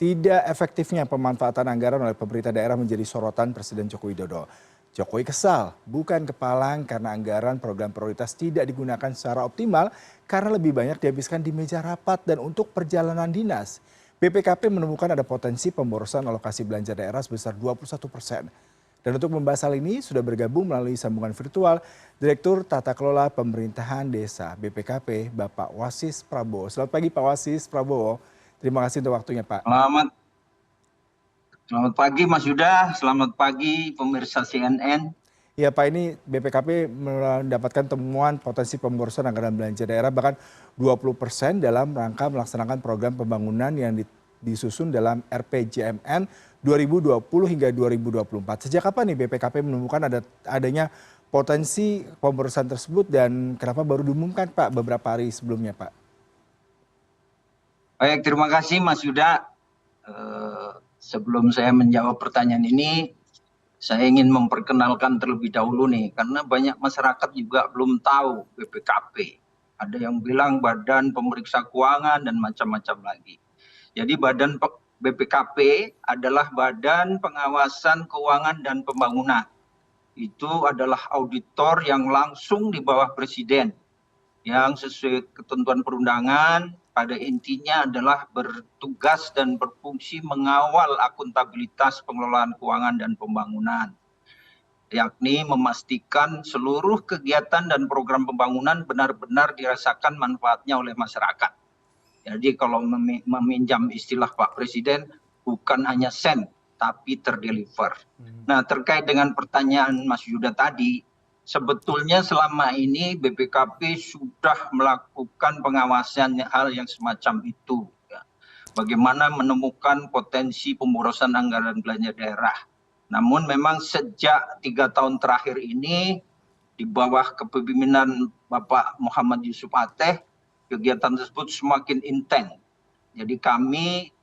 Tidak efektifnya pemanfaatan anggaran oleh pemerintah daerah menjadi sorotan Presiden Joko Widodo. Jokowi kesal, bukan kepalang karena anggaran program prioritas tidak digunakan secara optimal karena lebih banyak dihabiskan di meja rapat dan untuk perjalanan dinas. BPKP menemukan ada potensi pemborosan alokasi belanja daerah sebesar 21%. Dan untuk membahas hal ini sudah bergabung melalui sambungan virtual Direktur Tata Kelola Pemerintahan Desa BPKP Bapak Wasis Prabowo. Selamat pagi Pak Wasis Prabowo. Terima kasih untuk waktunya Pak. Selamat pagi Mas Yuda, selamat pagi pemirsa CNN. Ya Pak, ini BPKP mendapatkan temuan potensi pemborosan anggaran belanja daerah bahkan 20% dalam rangka melaksanakan program pembangunan yang disusun dalam RPJMN 2020 hingga 2024. Sejak kapan nih BPKP menemukan adanya potensi pemborosan tersebut dan kenapa baru diumumkan Pak beberapa hari sebelumnya Pak? Baik, terima kasih Mas Yuda. Sebelum saya menjawab pertanyaan ini, saya ingin memperkenalkan terlebih dahulu nih, karena banyak masyarakat juga belum tahu BPKP. Ada yang bilang Badan Pemeriksa Keuangan dan macam-macam lagi. Jadi BPKP adalah Badan Pengawasan Keuangan dan Pembangunan. Itu adalah auditor yang langsung di bawah Presiden, yang sesuai ketentuan perundangan pada intinya adalah bertugas dan berfungsi mengawal akuntabilitas pengelolaan keuangan dan pembangunan, yakni memastikan seluruh kegiatan dan program pembangunan benar-benar dirasakan manfaatnya oleh masyarakat. Jadi kalau meminjam istilah Pak Presiden, bukan hanya sen, tapi terdeliver. Nah, terkait dengan pertanyaan Mas Yuda tadi, sebetulnya selama ini BPKP sudah melakukan pengawasan hal yang semacam itu. Bagaimana menemukan potensi pemborosan anggaran belanja daerah. Namun memang sejak 3 tahun terakhir ini, di bawah kepemimpinan Bapak Muhammad Yusuf Ateh, kegiatan tersebut semakin intens. Jadi kami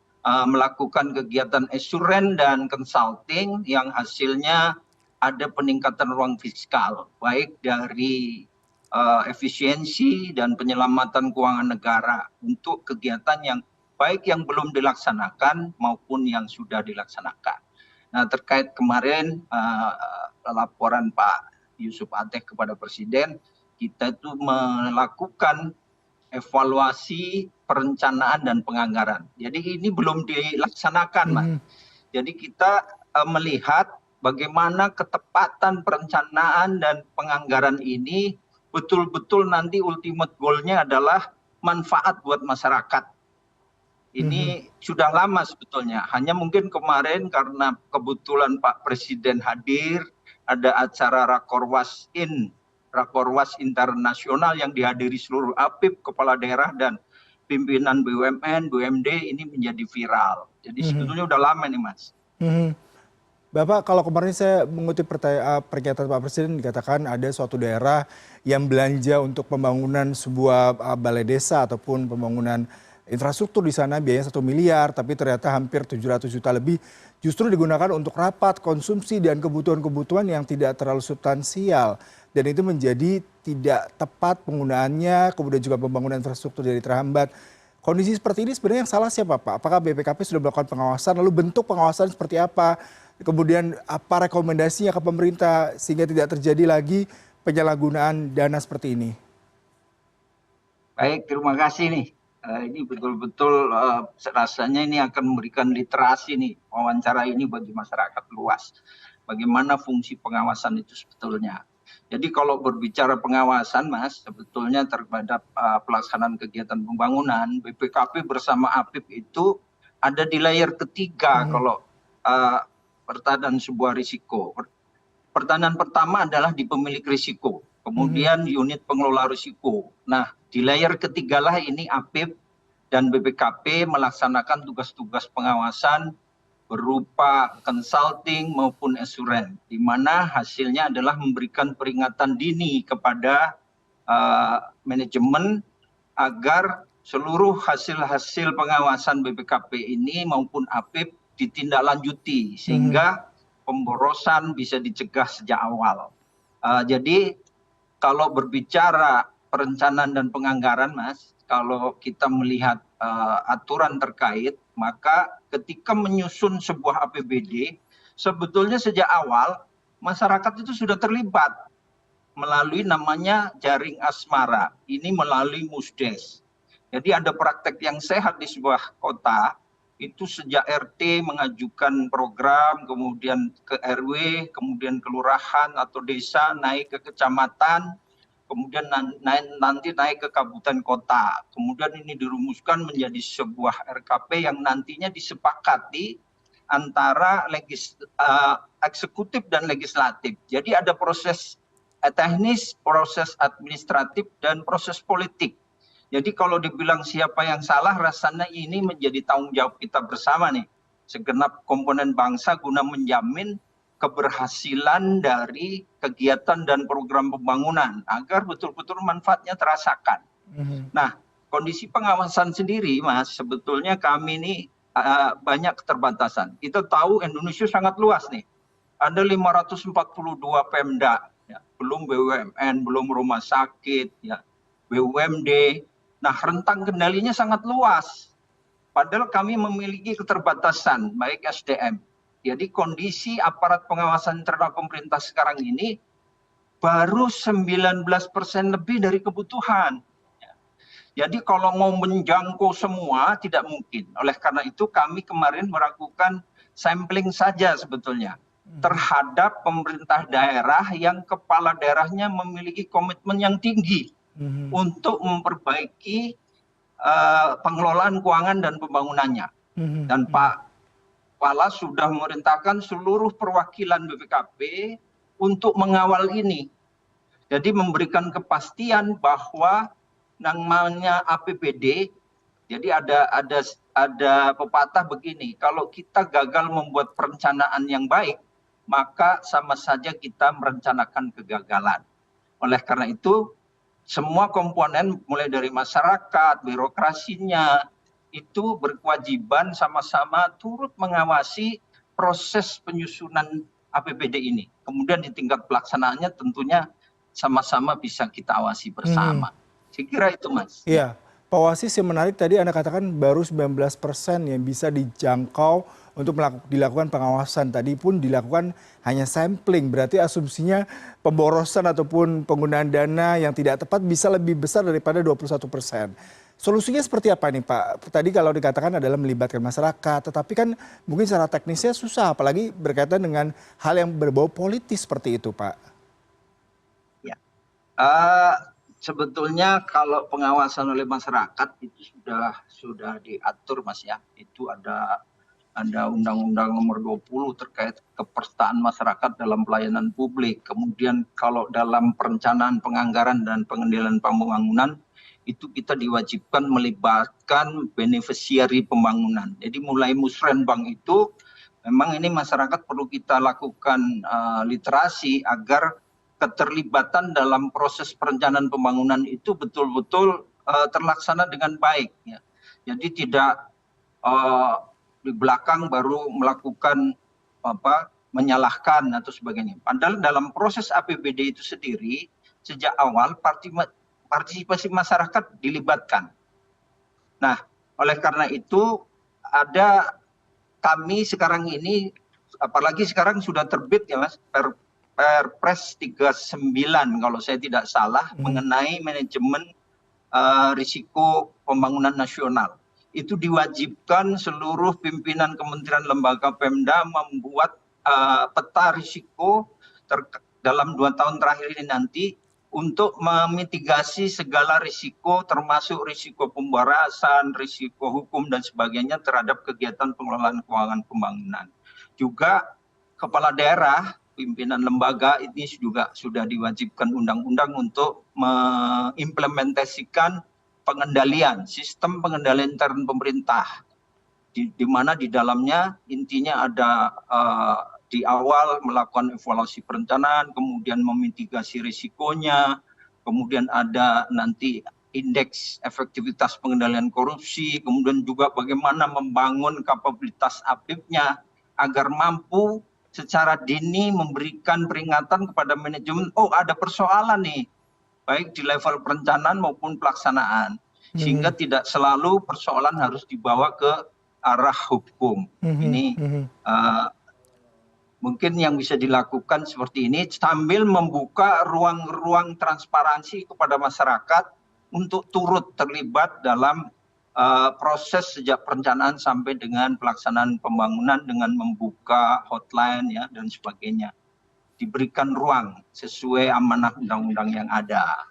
melakukan kegiatan assurance dan consulting yang hasilnya ada peningkatan ruang fiskal, baik dari efisiensi dan penyelamatan keuangan negara untuk kegiatan yang baik yang belum dilaksanakan maupun yang sudah dilaksanakan. Nah, terkait kemarin laporan Pak Yusuf Ateh kepada Presiden, kita itu melakukan evaluasi perencanaan dan penganggaran. Jadi ini belum dilaksanakan, Mas. Jadi kita melihat bagaimana ketepatan perencanaan dan penganggaran ini betul-betul nanti ultimate goal-nya adalah manfaat buat masyarakat. Ini sudah lama sebetulnya, hanya mungkin kemarin karena kebetulan Pak Presiden hadir, ada acara Rakorwas internasional yang dihadiri seluruh APIP, kepala daerah dan pimpinan BUMN, BUMD, ini menjadi viral. Jadi sebetulnya udah lama nih Mas. Bapak, kalau kemarin saya mengutip pernyataan Pak Presiden dikatakan ada suatu daerah yang belanja untuk pembangunan sebuah balai desa ataupun pembangunan infrastruktur di sana biayanya 1 miliar, tapi ternyata hampir 700 juta lebih justru digunakan untuk rapat, konsumsi, dan kebutuhan-kebutuhan yang tidak terlalu substansial. Dan itu menjadi tidak tepat penggunaannya, kemudian juga pembangunan infrastruktur jadi terhambat. Kondisi seperti ini sebenarnya yang salah siapa Pak? Apakah BPKP sudah melakukan pengawasan, lalu bentuk pengawasan seperti apa? Kemudian apa rekomendasinya ke pemerintah sehingga tidak terjadi lagi penyalahgunaan dana seperti ini? Baik, terima kasih nih. Ini betul-betul rasanya ini akan memberikan literasi nih wawancara ini bagi masyarakat luas. Bagaimana fungsi pengawasan itu sebetulnya. Jadi kalau berbicara pengawasan Mas, sebetulnya terhadap pelaksanaan kegiatan pembangunan, BPKP bersama APIP itu ada di layer ketiga kalau pertahanan sebuah risiko. Pertahanan pertama adalah di pemilik risiko, kemudian unit pengelola risiko. Nah, di layer ketiga lah ini APIP dan BPKP melaksanakan tugas-tugas pengawasan berupa consulting maupun assurance, di mana hasilnya adalah memberikan peringatan dini kepada manajemen agar seluruh hasil-hasil pengawasan BPKP ini maupun APIP ditindaklanjuti sehingga pemborosan bisa dicegah sejak awal. Jadi kalau berbicara perencanaan dan penganggaran Mas, kalau kita melihat aturan terkait, maka ketika menyusun sebuah APBD, sebetulnya sejak awal masyarakat itu sudah terlibat melalui namanya jaring asmara, ini melalui Musdes. Jadi ada praktek yang sehat di sebuah kota, itu sejak RT mengajukan program, kemudian ke RW, kemudian kelurahan atau desa, naik ke kecamatan, kemudian nanti naik ke kabupaten kota. Kemudian ini dirumuskan menjadi sebuah RKP yang nantinya disepakati antara eksekutif dan legislatif. Jadi ada proses teknis, proses administratif, dan proses politik. Jadi kalau dibilang siapa yang salah, rasanya ini menjadi tanggung jawab kita bersama nih, segenap komponen bangsa guna menjamin keberhasilan dari kegiatan dan program pembangunan agar betul-betul manfaatnya terasakan. Nah, kondisi pengawasan sendiri, Mas, sebetulnya kami ini banyak keterbatasan. Kita tahu Indonesia sangat luas nih. Ada 542 Pemda, ya, belum BUMN, belum rumah sakit, ya, BUMD. Nah, rentang kendalinya sangat luas. Padahal kami memiliki keterbatasan, baik SDM. Jadi kondisi aparat pengawasan internal pemerintah sekarang ini baru 19% lebih dari kebutuhan. Jadi kalau mau menjangkau semua tidak mungkin. Oleh karena itu kami kemarin melakukan sampling saja sebetulnya terhadap pemerintah daerah yang kepala daerahnya memiliki komitmen yang tinggi untuk memperbaiki pengelolaan keuangan dan pembangunannya. Dan Pak Pala sudah memerintahkan seluruh perwakilan BPKP untuk mengawal ini. Jadi memberikan kepastian bahwa namanya APBD, jadi ada pepatah begini, kalau kita gagal membuat perencanaan yang baik, maka sama saja kita merencanakan kegagalan. Oleh karena itu, semua komponen mulai dari masyarakat, birokrasinya, itu berkewajiban sama-sama turut mengawasi proses penyusunan APBD ini. Kemudian di tingkat pelaksanaannya tentunya sama-sama bisa kita awasi bersama. Saya kira itu, Mas. Iya, Pak Wasis, yang menarik tadi Anda katakan baru 19% yang bisa dijangkau untuk dilakukan pengawasan. Tadi pun dilakukan hanya sampling, berarti asumsinya pemborosan ataupun penggunaan dana yang tidak tepat bisa lebih besar daripada 21%. Solusinya seperti apa nih Pak? Tadi kalau dikatakan adalah melibatkan masyarakat, tetapi kan mungkin secara teknisnya susah, apalagi berkaitan dengan hal yang berbau politis seperti itu Pak. Ya. Sebetulnya kalau pengawasan oleh masyarakat itu sudah diatur, Mas, ya. Itu ada Undang-Undang Nomor 20 terkait kepesertaan masyarakat dalam pelayanan publik. Kemudian kalau dalam perencanaan penganggaran dan pengendalian pembangunan itu kita diwajibkan melibatkan beneficiary pembangunan. Jadi mulai musrenbang itu memang ini masyarakat perlu kita lakukan literasi agar keterlibatan dalam proses perencanaan pembangunan itu betul-betul terlaksana dengan baik. Ya. Jadi tidak di belakang baru melakukan menyalahkan atau sebagainya. Padahal dalam proses APBD itu sendiri sejak awal partisipasi masyarakat dilibatkan. Nah, oleh karena itu kami sekarang ini, apalagi sekarang sudah terbit ya Mas, Perpres 39 kalau saya tidak salah mengenai manajemen risiko pembangunan nasional. Itu diwajibkan seluruh pimpinan kementerian lembaga Pemda membuat peta risiko dalam 2 tahun terakhir ini nanti untuk memitigasi segala risiko termasuk risiko pemberasan, risiko hukum dan sebagainya terhadap kegiatan pengelolaan keuangan pembangunan. Juga kepala daerah, pimpinan lembaga ini juga sudah diwajibkan undang-undang untuk mengimplementasikan sistem pengendalian intern pemerintah, di mana di dalamnya intinya ada di awal melakukan evaluasi perencanaan, kemudian memitigasi risikonya, kemudian ada nanti indeks efektivitas pengendalian korupsi, kemudian juga bagaimana membangun kapabilitas APIP-nya agar mampu secara dini memberikan peringatan kepada manajemen, oh ada persoalan nih, baik di level perencanaan maupun pelaksanaan, sehingga tidak selalu persoalan harus dibawa ke arah hukum. Ini mungkin yang bisa dilakukan seperti ini sambil membuka ruang-ruang transparansi kepada masyarakat untuk turut terlibat dalam proses sejak perencanaan sampai dengan pelaksanaan pembangunan dengan membuka hotline ya dan sebagainya. Diberikan ruang sesuai amanah undang-undang yang ada.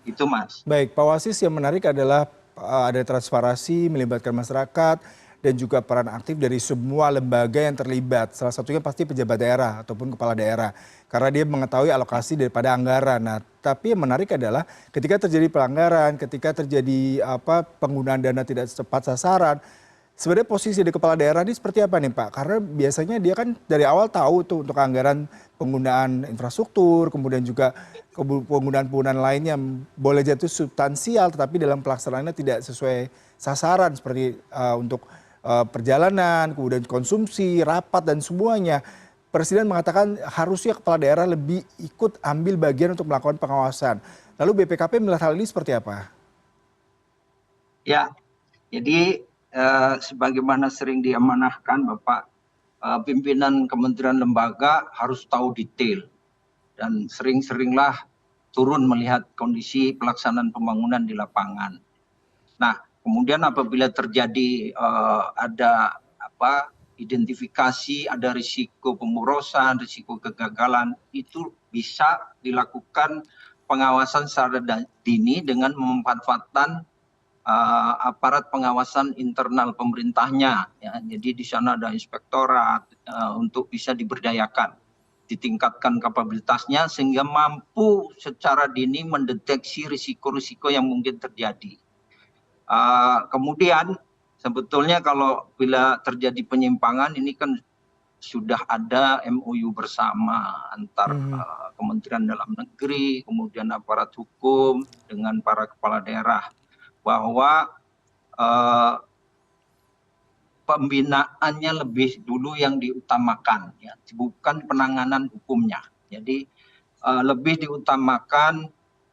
Itu Mas. Baik, Pak Wasis, yang menarik adalah ada transparansi melibatkan masyarakat dan juga peran aktif dari semua lembaga yang terlibat. Salah satunya pasti pejabat daerah ataupun kepala daerah. Karena dia mengetahui alokasi daripada anggaran. Nah, tapi yang menarik adalah ketika terjadi pelanggaran, ketika terjadi penggunaan dana tidak tepat sasaran, sebenarnya posisi di kepala daerah ini seperti apa nih Pak? Karena biasanya dia kan dari awal tahu tuh untuk anggaran penggunaan infrastruktur, kemudian juga penggunaan-penggunaan lainnya boleh jatuh substansial, tetapi dalam pelaksanaannya tidak sesuai sasaran seperti untuk perjalanan, kemudian konsumsi, rapat dan semuanya. Presiden mengatakan harusnya kepala daerah lebih ikut ambil bagian untuk melakukan pengawasan. Lalu BPKP melihat hal ini seperti apa? Ya, jadi sebagaimana sering diamanahkan Bapak, pimpinan kementerian lembaga harus tahu detail dan sering-seringlah turun melihat kondisi pelaksanaan pembangunan di lapangan. Nah, kemudian apabila terjadi ada identifikasi, ada risiko pemborosan, risiko kegagalan, itu bisa dilakukan pengawasan secara dini dengan memanfaatkan aparat pengawasan internal pemerintahnya. Ya. Jadi di sana ada inspektorat untuk bisa diberdayakan, ditingkatkan kapabilitasnya sehingga mampu secara dini mendeteksi risiko-risiko yang mungkin terjadi. Kemudian sebetulnya kalau bila terjadi penyimpangan ini kan sudah ada MOU bersama antar Kementerian Dalam Negeri, kemudian aparat hukum dengan para kepala daerah bahwa pembinaannya lebih dulu yang diutamakan, ya, bukan penanganan hukumnya. Jadi lebih diutamakan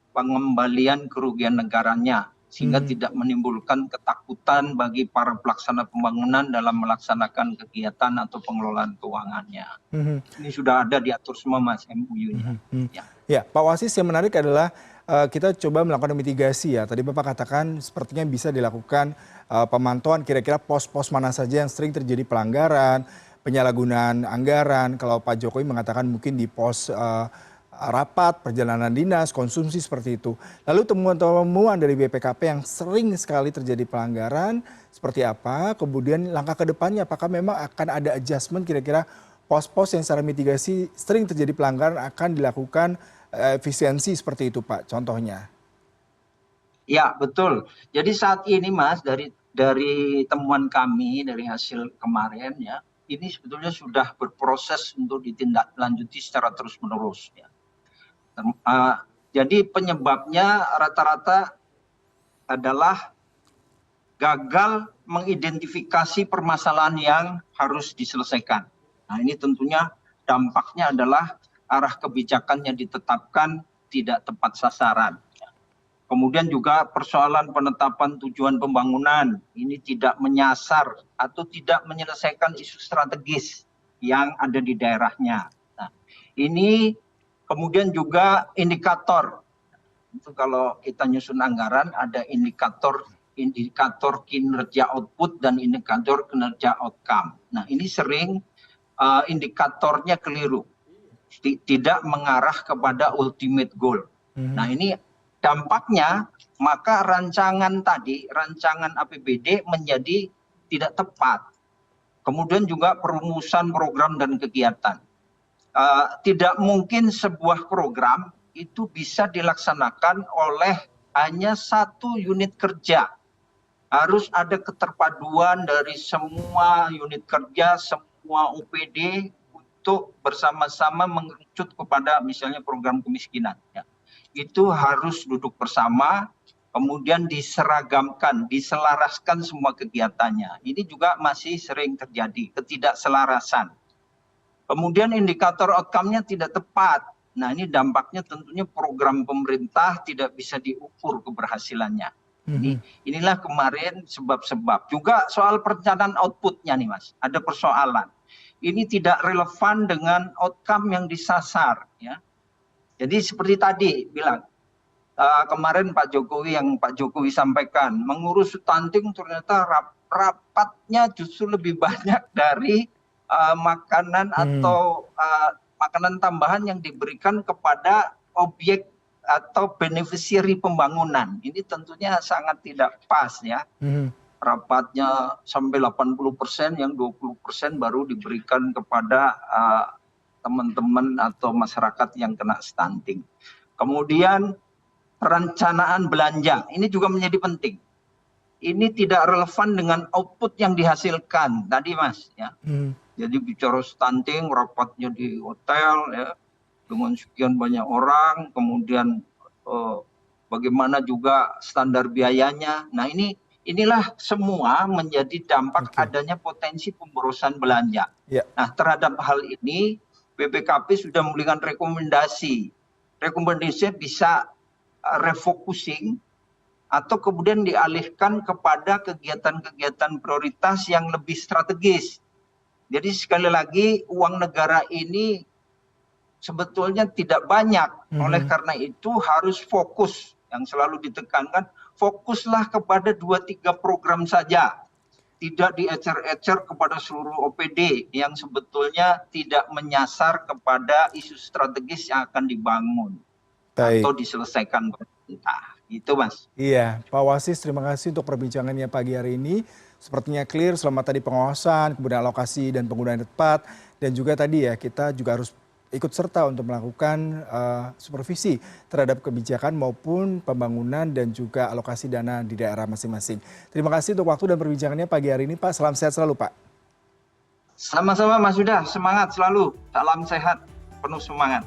pengembalian kerugian negaranya sehingga tidak menimbulkan ketakutan bagi para pelaksana pembangunan dalam melaksanakan kegiatan atau pengelolaan keuangannya. Ini sudah ada diatur semua Mas MOU-nya. Ya, Pak Wasis, yang menarik adalah kita coba melakukan mitigasi ya. Tadi Bapak katakan sepertinya bisa dilakukan pemantauan kira-kira pos-pos mana saja yang sering terjadi pelanggaran, penyalahgunaan anggaran. Kalau Pak Jokowi mengatakan mungkin di pos rapat, perjalanan dinas, konsumsi seperti itu. Lalu temuan-temuan dari BPKP yang sering sekali terjadi pelanggaran seperti apa? Kemudian langkah ke depannya apakah memang akan ada adjustment kira-kira pos-pos yang secara mitigasi sering terjadi pelanggaran akan dilakukan efisiensi seperti itu Pak, contohnya? Ya, betul. Jadi saat ini Mas, dari temuan kami, dari hasil kemarin ya, ini sebetulnya sudah berproses untuk ditindaklanjuti secara terus-menerus. Ya. Jadi penyebabnya rata-rata adalah gagal mengidentifikasi permasalahan yang harus diselesaikan. Nah ini tentunya dampaknya adalah arah kebijakan yang ditetapkan tidak tepat sasaran. Kemudian juga persoalan penetapan tujuan pembangunan ini tidak menyasar atau tidak menyelesaikan isu strategis yang ada di daerahnya. Nah, ini kemudian juga indikator. Itu kalau kita nyusun anggaran ada indikator kinerja output dan indikator kinerja outcome. Nah, ini sering indikatornya keliru. Tidak mengarah kepada ultimate goal. Nah, ini dampaknya maka rancangan APBD menjadi tidak tepat. Kemudian juga perumusan program dan kegiatan. Tidak mungkin sebuah program itu bisa dilaksanakan oleh hanya satu unit kerja. Harus ada keterpaduan dari semua unit kerja, semua OPD untuk bersama-sama mengerucut kepada misalnya program kemiskinan. Ya. Itu harus duduk bersama, kemudian diseragamkan, diselaraskan semua kegiatannya. Ini juga masih sering terjadi, ketidakselarasan. Kemudian indikator outcome-nya tidak tepat. Nah ini dampaknya tentunya program pemerintah tidak bisa diukur keberhasilannya. Inilah kemarin sebab-sebab. Juga soal perencanaan outputnya nih Mas, ada persoalan. Ini tidak relevan dengan outcome yang disasar. Ya. Jadi seperti tadi bilang, kemarin Pak Jokowi sampaikan, mengurus stunting ternyata rapatnya justru lebih banyak dari makanan atau makanan tambahan yang diberikan kepada objek atau beneficiary pembangunan. Ini tentunya sangat tidak pas ya. Rapatnya sampai 80%, yang 20% baru diberikan kepada teman-teman atau masyarakat yang kena stunting. Kemudian perencanaan belanja, ini juga menjadi penting. Ini tidak relevan dengan output yang dihasilkan tadi Mas ya. Jadi bicara stunting, rapatnya di hotel ya, dengan sekian banyak orang, kemudian bagaimana juga standar biayanya. Nah inilah semua menjadi dampak adanya potensi pemborosan belanja. Nah terhadap hal ini BPKP sudah memberikan rekomendasi. Rekomendasinya bisa refocusing atau kemudian dialihkan kepada kegiatan-kegiatan prioritas yang lebih strategis. Jadi sekali lagi uang negara ini sebetulnya tidak banyak. Oleh karena itu harus fokus, yang selalu ditekankan, fokuslah kepada 2-3 program saja. Tidak diecer-ecer kepada seluruh OPD yang sebetulnya tidak menyasar kepada isu strategis yang akan dibangun atau diselesaikan pemerintah. Itu Mas. Iya, Pak Wasis terima kasih untuk perbincangannya pagi hari ini. Sepertinya clear selama tadi pengawasan, kemudian alokasi dan penggunaan yang tepat. Dan juga tadi ya kita juga harus ikut serta untuk melakukan supervisi terhadap kebijakan maupun pembangunan dan juga alokasi dana di daerah masing-masing. Terima kasih untuk waktu dan perbincangannya pagi hari ini Pak. Salam sehat selalu Pak. Sama-sama Mas Yuda, semangat selalu. Salam sehat, penuh semangat.